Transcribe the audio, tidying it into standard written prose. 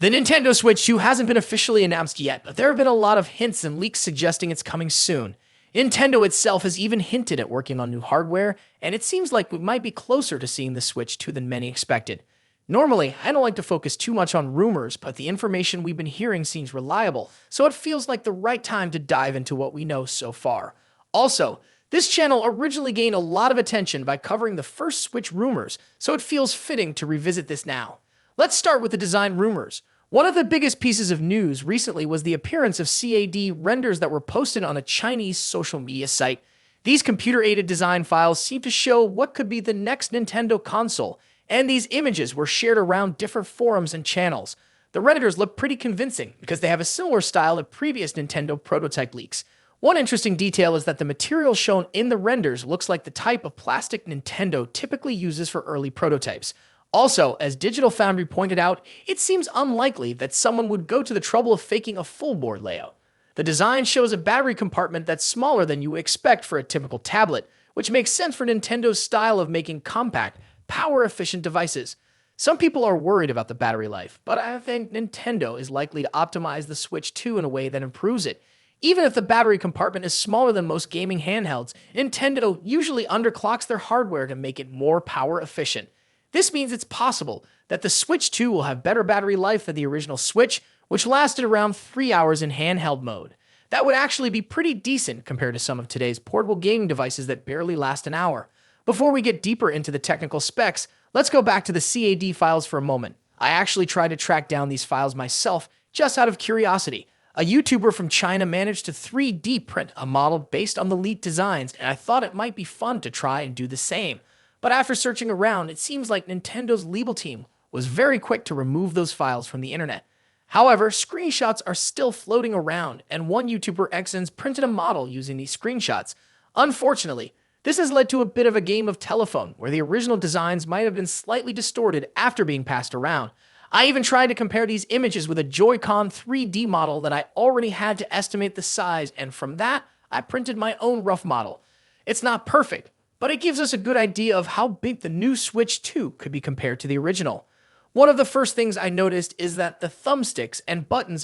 The Nintendo Switch 2 hasn't been officially announced yet, but there have been a lot of hints and leaks suggesting it's coming soon. Nintendo itself has even hinted at working on new hardware, and it seems like we might be closer to seeing the Switch 2 than many expected. Normally, I don't like to focus too much on rumors, but the information we've been hearing seems reliable, so it feels like the right time to dive into what we know so far. Also, this channel originally gained a lot of attention by covering the first Switch rumors, so it feels fitting to revisit this now. Let's start with the design rumors. One of the biggest pieces of news recently was the appearance of CAD renders that were posted on a Chinese social media site. These computer-aided design files seem to show what could be the next Nintendo console, and these images were shared around different forums and channels. The renders look pretty convincing because they have a similar style to previous Nintendo prototype leaks. One interesting detail is that the material shown in the renders looks like the type of plastic Nintendo typically uses for early prototypes. Also, as Digital Foundry pointed out, it seems unlikely that someone would go to the trouble of faking a full board layout. The design shows a battery compartment that's smaller than you would expect for a typical tablet, which makes sense for Nintendo's style of making compact, power-efficient devices. Some people are worried about the battery life, but I think Nintendo is likely to optimize the Switch 2 in a way that improves it. Even if the battery compartment is smaller than most gaming handhelds, Nintendo usually underclocks their hardware to make it more power efficient. This means it's possible that the Switch 2 will have better battery life than the original Switch, which lasted around 3 hours in handheld mode. That would actually be pretty decent compared to some of today's portable gaming devices that barely last an hour. Before we get deeper into the technical specs, let's go back to the CAD files for a moment. I actually tried to track down these files myself just out of curiosity. A YouTuber from China managed to 3D print a model based on the leaked designs, and I thought it might be fun to try and do the same. But after searching around, it seems like Nintendo's legal team was very quick to remove those files from the internet. However, screenshots are still floating around, and one YouTuber XN's printed a model using these screenshots. Unfortunately, this has led to a bit of a game of telephone, where the original designs might have been slightly distorted after being passed around. I even tried to compare these images with a Joy-Con 3D model that I already had to estimate the size, and from that, I printed my own rough model. It's not perfect, but it gives us a good idea of how big the new Switch 2 could be compared to the original. One of the first things I noticed is that the thumbsticks and buttons